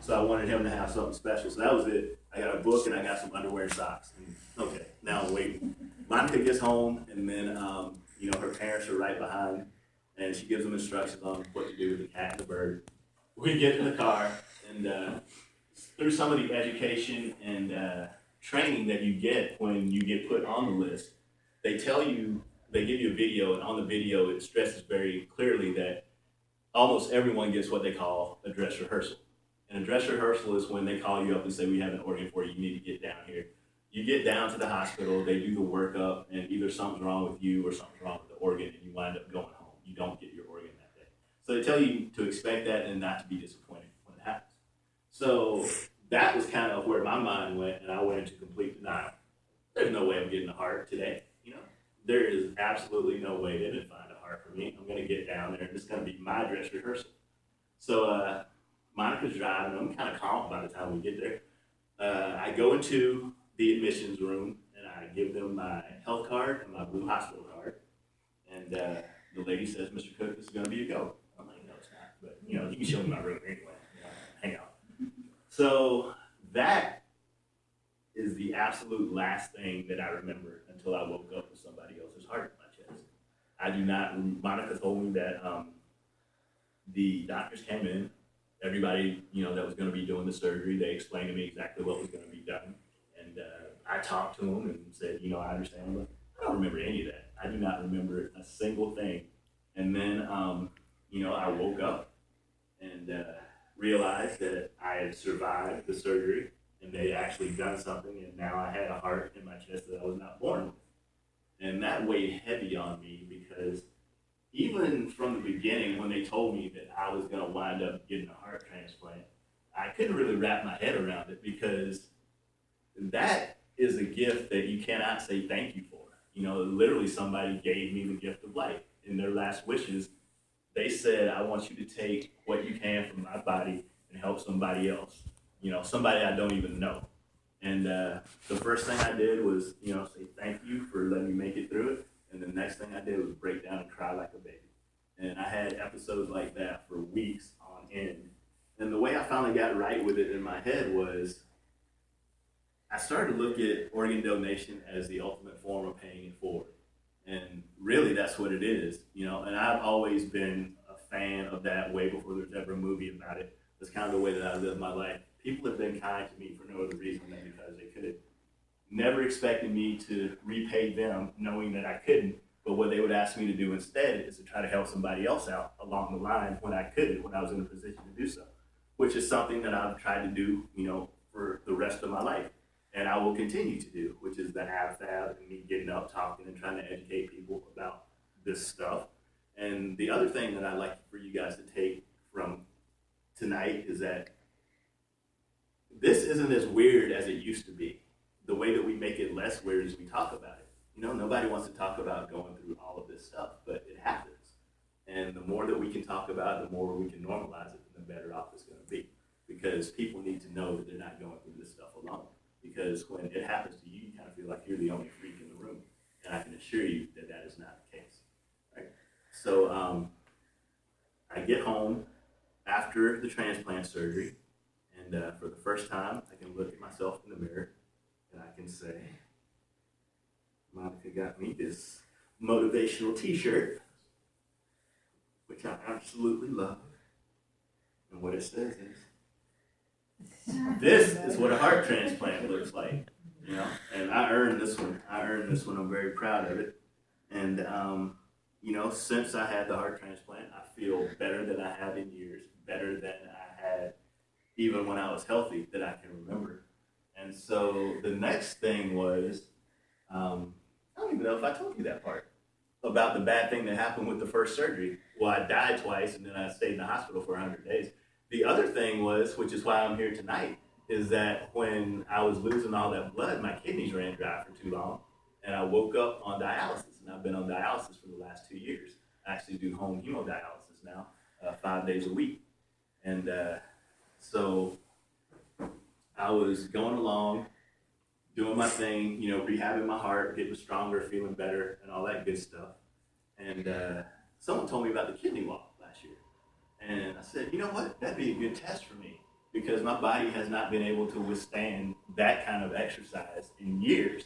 So I wanted him to have something special. So that was it. I got a book and I got some underwear and socks. Okay, now I'm waiting. Monica gets home, and then her parents are right behind, and she gives them instructions on what to do with the cat and the bird. We get in the car, and through some of the education and training that you get when you get put on the list, they give you a video, and on the video it stresses very clearly that almost everyone gets what they call a dress rehearsal. And a dress rehearsal is when they call you up and say, we have an organ for you, you need to get down here. You get down to the hospital, they do the workup, and either something's wrong with you or something's wrong with the organ, and you wind up going home. You don't get your organ that day. So they tell you to expect that and not to be disappointed when it happens. So that was kind of where my mind went, and I went into complete denial. There's no way I'm getting a heart today. There is absolutely no way they didn't find a heart for me. I'm going to get down there, and it's going to be my dress rehearsal. So Monica's driving. I'm kind of calm by the time we get there. I go into the admissions room, and I give them my health card and my blue hospital card. And the lady says, Mr. Cook, this is going to be a go. I'm like, no, it's not. But, you can show me my room anyway. Hang out. So that is the absolute last thing that I remember until I woke up with somebody else's heart in my chest. I do not, Monica told me that the doctors came in, everybody, that was going to be doing the surgery, they explained to me exactly what was going to be done. And I talked to them and said, I understand, but I don't remember any of that. I do not remember a single thing. And then, I woke up and realized that I had survived the surgery, and they had actually done something, and now I had a heart in my chest that I was not born with. And that weighed heavy on me because even from the beginning, when they told me that I was going to wind up getting a heart transplant, I couldn't really wrap my head around it because that is a gift that you cannot say thank you for. Literally somebody gave me the gift of life. In their last wishes, they said, I want you to take what you can from my body and help somebody else, somebody I don't even know. And the first thing I did was, say thank you for letting me make it through it. And the next thing I did was break down and cry like a baby. And I had episodes like that for weeks on end. And the way I finally got right with it in my head was I started to look at organ donation as the ultimate form of paying it forward. And really that's what it is, and I've always been a fan of that way before there's ever a movie about it. That's kind of the way that I live my life. People have been kind to me for no other reason than because they could. Never expecting me to repay them knowing that I couldn't, but what they would ask me to do instead is to try to help somebody else out along the line when I couldn't, when I was in a position to do so, which is something that I've tried to do, for the rest of my life. And I will continue to do, which is the AFAB and me getting up, talking, and trying to educate people about this stuff. And the other thing that I'd like for you guys to take from tonight is that this isn't as weird as it used to be. The way that we make it less weird is we talk about it. Nobody wants to talk about going through all of this stuff, but it happens. And the more that we can talk about it, the more we can normalize it, the better off it's going to be. Because people need to know that they're not going through this stuff alone. Because when it happens to you, you kind of feel like you're the only freak in the room. And I can assure you that that is not the case. Right? So I get home after the transplant surgery, and for the first time, I can look at myself in the mirror, and I can say, Monica got me this motivational t-shirt, which I absolutely love. And what it says is, this is what a heart transplant looks like, and I earned this one. I'm very proud of it. And, since I had the heart transplant, I feel better than I have in years, better than I had even when I was healthy that I can remember. And so the next thing was, I don't even know if I told you that part about the bad thing that happened with the first surgery. Well, I died twice, and then I stayed in the hospital for 100 days. The other thing was, which is why I'm here tonight, is that when I was losing all that blood, my kidneys ran dry for too long, and I woke up on dialysis, and I've been on dialysis for the last 2 years. I actually do home hemodialysis now, 5 days a week. And so I was going along, doing my thing, rehabbing my heart, getting stronger, feeling better, and all that good stuff. And someone told me about the kidney walk last year. And I said, you know what? That'd be a good test for me. because my body has not been able to withstand that kind of exercise in years.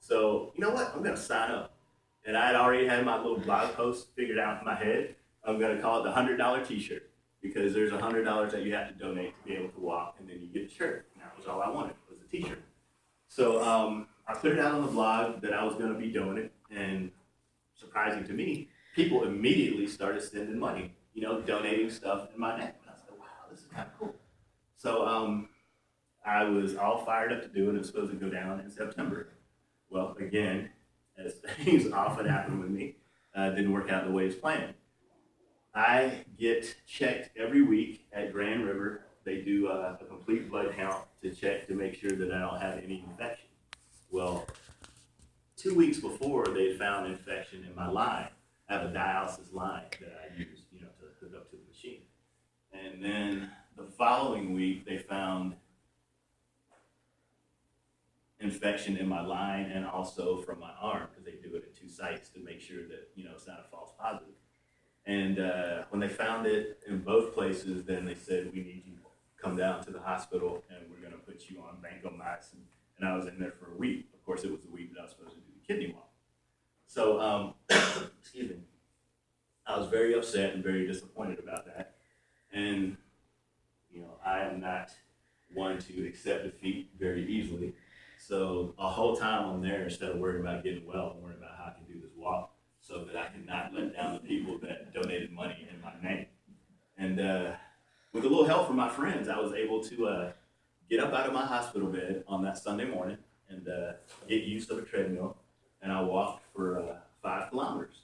So, you know what? I'm going to sign up. And I had already had my little blog post figured out in my head. I'm going to call it the $100 t-shirt, because there's $100 that you have to donate to be able to walk, and then you get a shirt. And that was all I wanted, was a t-shirt. So I put it out on the blog that I was going to be doing it, and surprising to me, people immediately started sending money, donating stuff in my name. And I was like, wow, this is kind of cool. So I was all fired up to do it. It was supposed to go down in September. Well, again, as things often happen with me, didn't work out the way it's planned. I get checked every week at Grand River. They do a complete blood count to check to make sure that I don't have any infection. Well, 2 weeks before, they had found infection in my line. I have a dialysis line that I use, to hook up to the machine. And then the following week, they found infection in my line and also from my arm, because they do it at 2 sites to make sure that, it's not a false positive. And when they found it in both places, then they said, we need you to come down to the hospital and we're going to put you on vancomycin. And I was in there for a week. Of course, it was the week that I was supposed to do the kidney walk. So, excuse me, I was very upset and very disappointed about that. And, I am not one to accept defeat very easily. So a whole time I'm there, instead of worrying about getting well, I'm worrying about how I can do this walk so that I can not let down the people that donated money in my name. And with a little help from my friends, I was able to get up out of my hospital bed on that Sunday morning and get used to a treadmill. And I walked for 5 kilometers.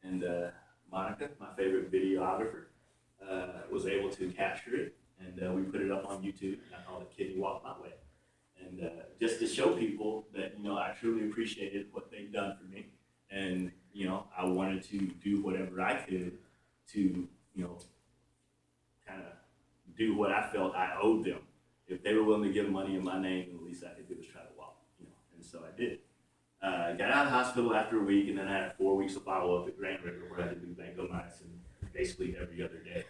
And Monica, my favorite videographer, was able to capture it. And we put it up on YouTube, and I called it Kidney Walk My Way. And just to show people that, I truly appreciated what they've done for me. And, I wanted to do whatever I could to, kind of do what I felt I owed them. If they were willing to give money in my name, the least I could do was try to walk, and so I did. Got out of the hospital after a week, and then I had 4 weeks of follow-up at Grand River where I had to do vancomycin basically every other day.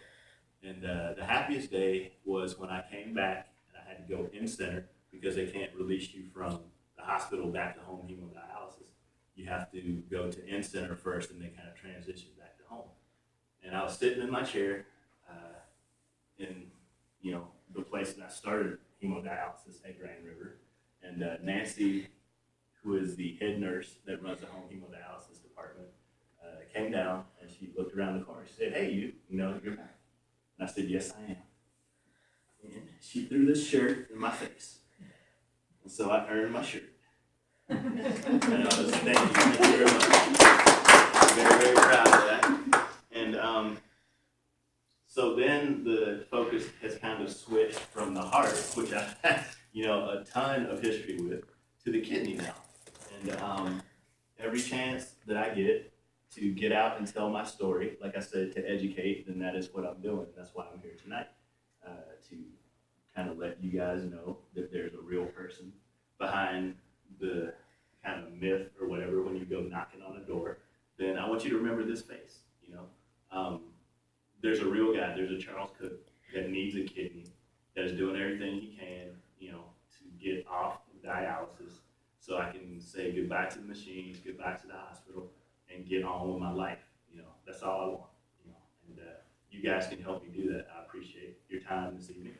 And the happiest day was when I came back and I had to go in-center, because they can't release you from the hospital back to home hemodialysis. You have to go to in-center first, and they kind of transition back to home. And I was sitting in my chair in, the place that I started hemodialysis at Grand River. And Nancy, who is the head nurse that runs the home hemodialysis department, came down, and she looked around the corner. She said, hey, you're back. And I said, yes, I am. And she threw this shirt in my face. And so I earned my shirt. And I was thank you very much. I'm very, very proud of that. And so then the focus has kind of switched from the heart, which I've had, a ton of history with, to the kidney now. And every chance that I get to get out and tell my story, like I said, to educate, then that is what I'm doing. That's why I'm here tonight, to kind of let you guys know that there's a real person behind the kind of myth or whatever when you go knocking on a door. Then I want you to remember this face, There's a real guy, there's a Charles Cook that needs a kidney, that is doing everything he can, to get off of dialysis so I can say goodbye to the machines, goodbye to the hospital, and get on with my life. That's all I want. And you guys can help me do that. I appreciate your time this evening.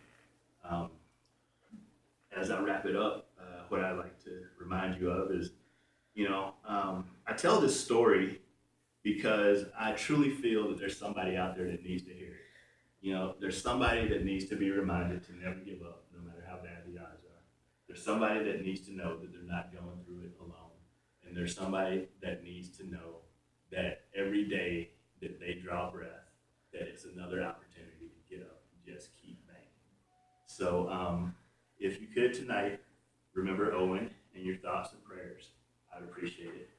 As I wrap it up, what I'd like to remind you of is, I tell this story because I truly feel that there's somebody out there that needs to hear it. There's somebody that needs to be reminded to never give up, no matter how bad the odds are. There's somebody that needs to know that they're not going through it alone. And there's somebody that needs to know that every day that they draw breath, that it's another opportunity to get up and just keep banging. So if you could tonight, remember Owen in your thoughts and prayers. I'd appreciate it.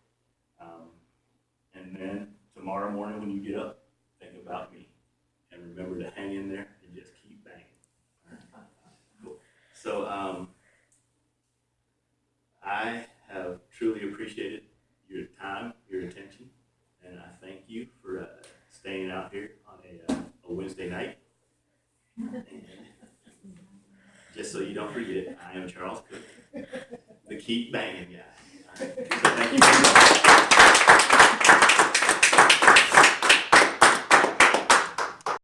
And then tomorrow morning when you get up, think about me. And remember to hang in there and just keep banging. Cool. So I have truly appreciated your time, your attention, and I thank you for staying out here on a Wednesday night. And just so you don't forget, I am Charles Cook, the keep banging guy. All right. So thank you very much.